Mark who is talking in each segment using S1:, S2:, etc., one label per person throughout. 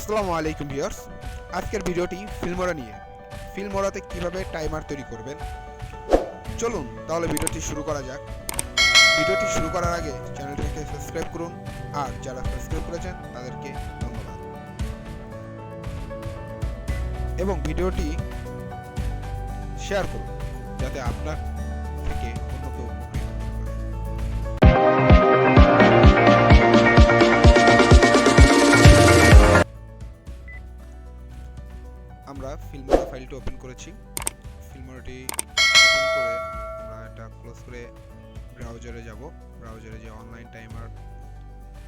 S1: আসসালামু আলাইকুম ভিউয়ার্স, আজকের ভিডিওটি ফিল্মোরা নিয়ে। ফিল্মোরাতে কিভাবে টাইমার তৈরি করবেন, চলুন তাহলে ভিডিওটি শুরু করা যাক। ভিডিওটি শুরু করার আগে চ্যানেলটিকে সাবস্ক্রাইব করুন, আর যারা সাবস্ক্রাইব করেছেন তাদেরকে ধন্যবাদ, এবং ভিডিওটি শেয়ার করুন যাতে আপনার থেকে অন্য কেউ উপকৃত হতে পারে। আমরা ফিল্মোরা ফাইলটি ওপেন করেছি। ফিল্মোরাটি ওপেন করে আমরা এটা ক্লোজ করে ব্রাউজারে যাব। ব্রাউজারে যে অনলাইন টাইমার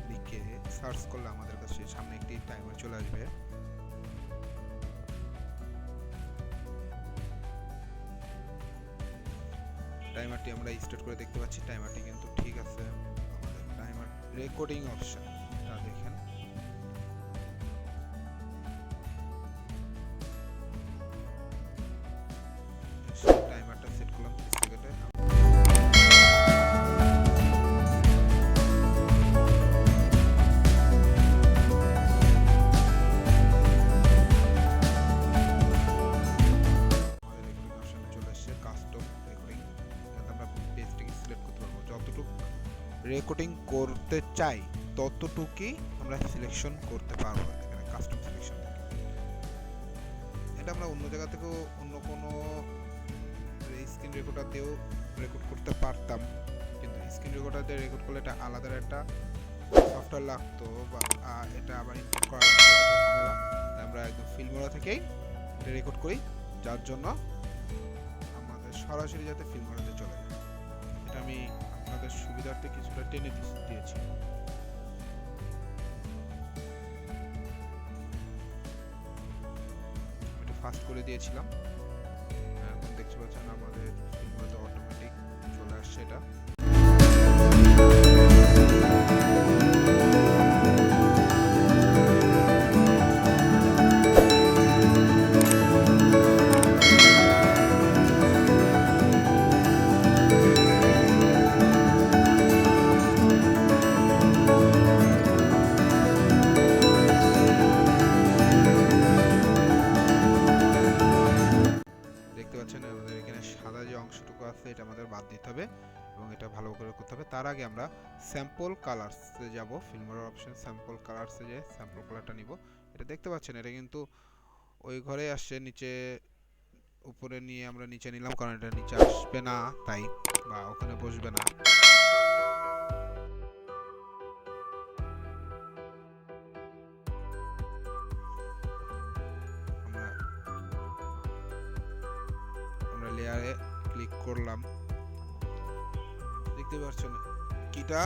S1: লিখে সার্চ করলে আমাদের কাছে সামনে একটি টাইমার চলে আসবে। টাইমারটি আমরা স্টার্ট করে দেখতে পাচ্ছি, টাইমারটি কিন্তু ঠিক আছে। আমাদের টাইমার রেকর্ডিং অপশনটা দেখেন, টাইমারটা সেট করলাম 30 সেকেন্ডে। রেকর্ডিং করতে চাই ততটুকুই আমরা সিলেকশন করতে পারবো এখানে কাস্টম সিলেকশন থেকে। এটা আমরা অন্য জায়গা থেকেও অন্য কোনো স্ক্রিন রেকর্ডারতেও রেকর্ড করতে পারতাম, কিন্তু স্ক্রিন রেকর্ডারতে রেকর্ড করলে এটা আলাদা একটা সফটওয়্যার লাগতো, বা এটা আবার ইম্পোর্ট করা লাগতো, ঝামেলা। আমরা একদম ফিল্মোরা থেকেই এটা রেকর্ড করি, যার জন্য আমাদের সরাসরি যাতে ফিল্মোরাতে চলে যায়। এটা আমি আপনাদের সুবিধার্থে কিছুটা টেনে দিয়েছি। এটা ফাস্ট করে দিয়েছিলাম, এখন দেখতে পাচ্ছেন আমাদের ফিল্মোরাতে অটোমেটিক চলে আসছে এটা। আমাদের এখানে সাদা যে অংশটুকু আছে এটা আমাদের বাদ দিতে হবে এবং এটা ভালো করে করতে হবে। তার আগে আমরা স্যাম্পল কালারসে যাব। ফিল্মোরার অপশন স্যাম্পল কালারসে যে স্যাম্পল কালারটা নিব। এটা দেখতে পাচ্ছেন এটা কিন্তু ওই ঘরে আসছে, নিচে উপরে নিয়ে আমরা নিচে নিলাম, কারণ এটা নিচে আসবে না তাই, বা ওখানে বসবে না। লেয়ারে ক্লিক করলাম, দেখতে পাচ্ছেন কিটা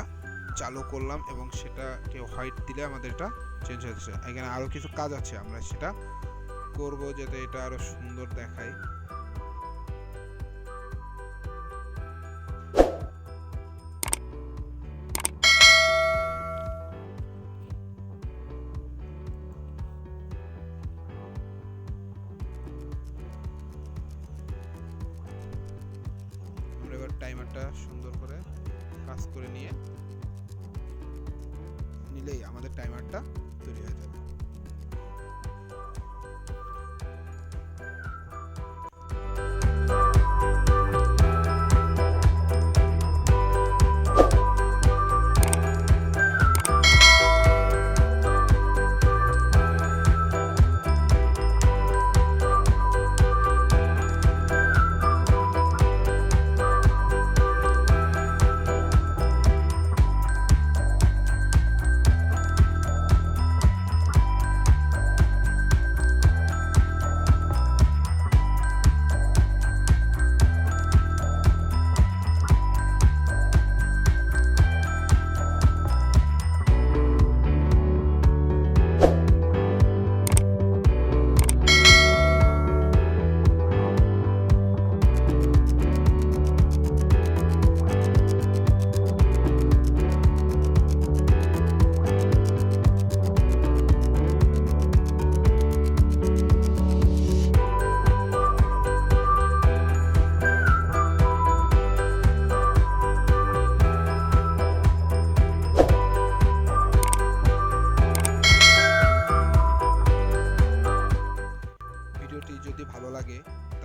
S1: চালু করলাম এবং সেটাকে হোয়াইট দিলে আমাদের এটা চেঞ্জ হয়ে যাচ্ছে। এখানে আরো কিছু কাজ আছে, আমরা সেটা করব যাতে এটা আরো সুন্দর দেখায়। এবার টাইমারটা সুন্দর করে কাজ করে নিলেই আমাদের টাইমারটা তৈরি হয়ে যাবে।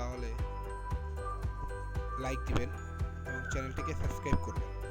S1: তাহলে লাইক দিবেন এবং চ্যানেলটিকে সাবস্ক্রাইব করবেন।